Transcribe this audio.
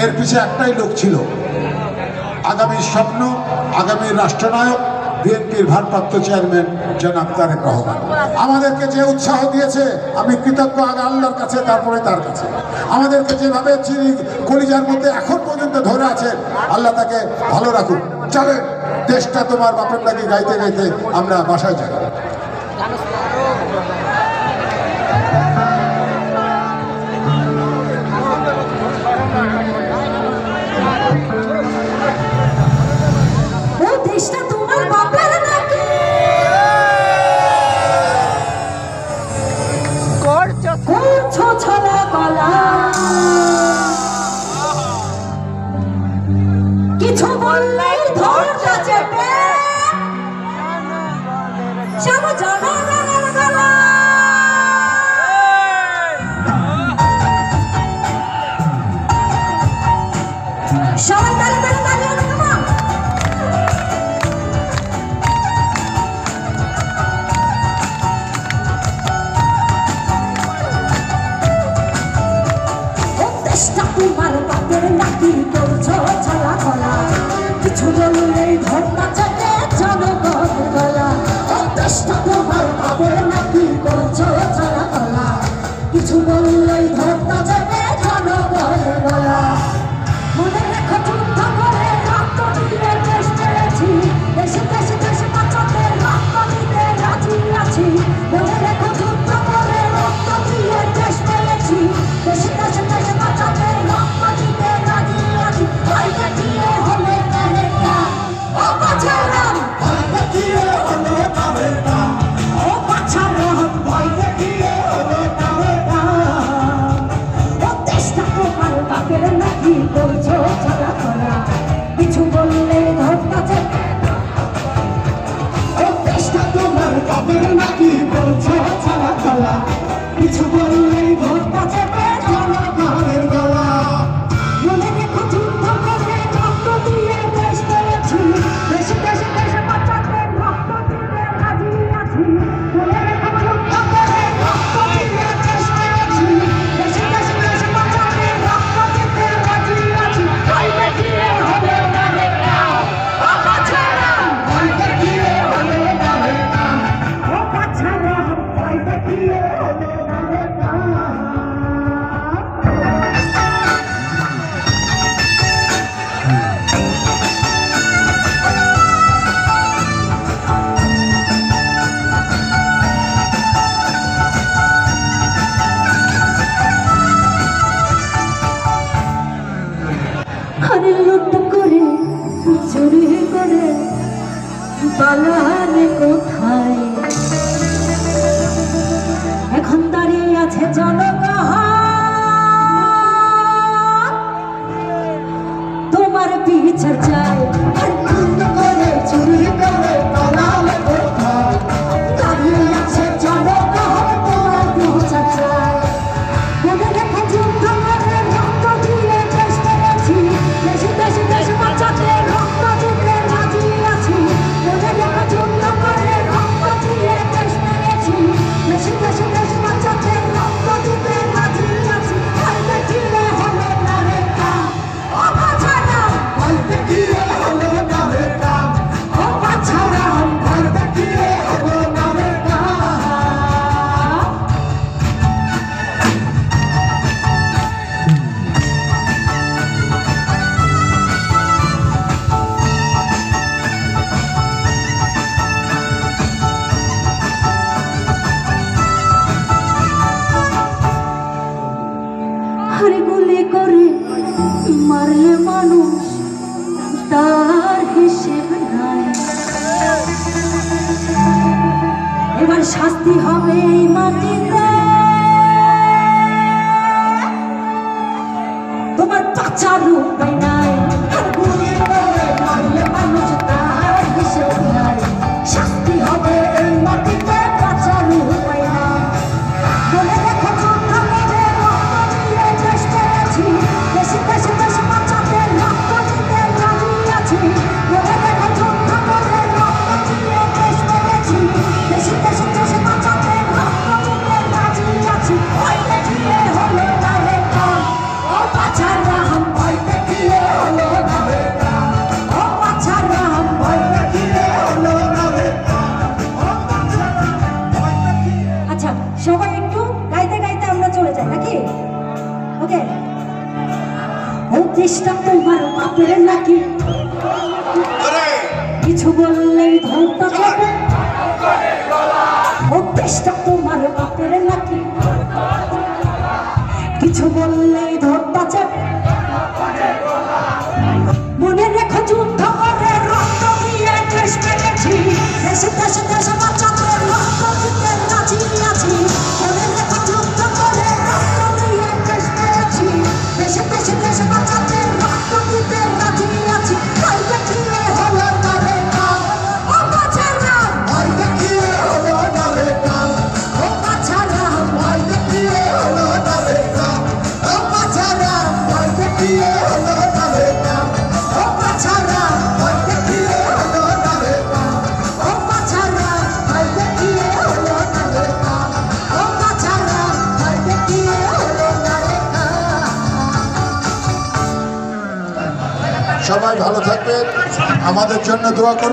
এর পিছে একটাই লোক ছিল, আগামী স্বপ্ন, আগামী রাষ্ট্রনায়ক, বিএনপির ভারপ্রাপ্ত চেয়ারম্যান জনাব তারেক রহমান। আমাদেরকে যে উৎসাহ দিয়েছে আমি কৃতজ্ঞ, আগে আল্লাহর কাছে, তারপরে তার কাছে। আমাদেরকে যেভাবে চিনি কলিজার মধ্যে এখন পর্যন্ত ধরে আছেন, আল্লাহ তাকে ভালো রাখুন। চলেন, দেশটা তোমার বাপের লাগে গাইতে গাইতে আমরা বাসায় যাই। কিছু বললেই ধৈর্য চেপে সব জনগণের গলা। সবাই তালে তালে তালে তোমার বাপের নাকি করছো ছলা কলা, কিছু বললেই ধর্ণা চেপে জনগণের গলা। দেশটা তোমার বাপের নাকি করছো ছলা কলা, কিছু বললেই ধর্ণা চেপে জনগণের গলা। মনে রেখো যুদ্ধ করে রক্ত দিয়ে দেশ পেয়েছি, দেশে দেশে দেশে বাঁচাতে রক্ত দিতে রাজি আছি। মনে রেখো যুদ্ধ করে রক্ত দিয়ে দেশ পেয়েছি, দেশে দেশে দেশে বাঁচাতে রক্ত দিতে রাজি আছি। ভয় দেখিয়ে হলে তারেকা, ও বাছারাম ভয় দেখিয়ে হলে তারেকা, ও বাছারাম ভয় দেখিয়ে হলে তারেকা। ও দেশটা তোমার বাপের নাকি করছো ছলা কলা, কিছু বললে ধর্তা চেপে। ও দেশটা তোমার বাপের নাকি করছো ছলা কলা, কিছু বললেই ধর্তা চেপে জনগণের গলা। মনে রেখো যুদ্ধ করে রক্ত দিয়ে দেশ পেয়েছি, দেশে দেশে দেশে বাঁচাতে রক্ত দিতে রাজি আছি। মনে রেখো যুদ্ধ করে রক্ত দিয়ে দেশ পেয়েছি, দেশে দেশে দেশে বাঁচাতে রক্ত দিতে রাজি আছি। ভয় দেখিয়ে হলে তারেকা, ও বাছারাম ভয় দেখিয়ে হলে তারেকা, ও বাছারাম ভয় দেখিয়ে হলে তারেকা। আরে লুট করে চুরি করে পালারে কোথায়, এখন দাঁড়িয়ে আছে জনগণ তোমার বিচার চাই। লুট করে চুরি করে পালারে কোথায়, দাঁড়িয়ে আছে জনগণ তোমার বিচার চাই। মনে রেখো যুদ্ধ করে রক্ত দিয়ে দেশ পেয়েছি, দেশে দেশে দেশে বাঁচাতে রক্ত দিতে রাজি আছি। মনে রেখো যুদ্ধ করে রক্ত দিয়ে দেশ পেয়েছি, দেশে দেশে দেশে বাঁচাতে রক্ত দিতে রাজি আছি। ভয় দেখিয়ে হলে তারেকা, ও বাছারাম ভয় দেখিয়ে হলে তারেকা, ও বাছারাম ভয় দেখিয়ে হলে তারেকা। আরে গুলি করে মারলে মানুষ তার হিসেব নাই, এবার শাস্তি হবে এই মাটিতে। তোমার বাঁচার উপায় নাই, আর গুলি করে মারলে মানুষ তার হিসেব নাই, শাস্তি হবে এই মাটিতে, বাঁচার উপায় নাই। মনে রেখো যুদ্ধ করে রক্ত দিয়ে দেশ পেয়েছি, দেশে দেশে দেশে বাঁচাতে রক্ত দিতে রাজি আছি। মনে রেখো যুদ্ধ করে রক্ত দিয়ে দেশ পেয়েছি, দেশে দেশে দেশে বাঁচাতে রক্ত দিতে রাজি আছি। ভয় দেখিয়ে হলে তারেকা, ও বাছারাম ও দেশটা তোমার বাপের নাকি কিছু বললেই ধরতা যাবে ও দেশটা তোমার বাপের নাকি কিছু বললেই ধরতা যাবে মনে রেখো যুদ্ধ করে রক্ত দিয়ে দেশ পেয়েছি দেশে দেশে দেশে বাচ্চাদের রক্ত দিতে রাজি আছি মনে রেখো যুদ্ধ করে রক্ত দিয়ে দেশ পেয়েছি দেশে দেশে দেশে বাচ্চাদের রক্ত দিতে রাজি আছি তাই দেখিয়ে হলো না রে কাম ও বাচ্চারা তাই দেখিয়ে হলো না রে কাম ও বাচ্চারা তাই দেখিয়ে হলো না রে কাম ও বাচ্চারা তাই দেখিয়ে হলো না রে কাম ও বাচ্চারা তাই দেখিয়ে হলো না রে কাম ও বাচ্চারা তাই দেখিয়ে হলো না রে কাম ও বাচ্চারা তাই দেখিয়ে হলো না রে কাম। সবাই ভালো থাকবেন, আমাদের জন্য দোয়া করবেন।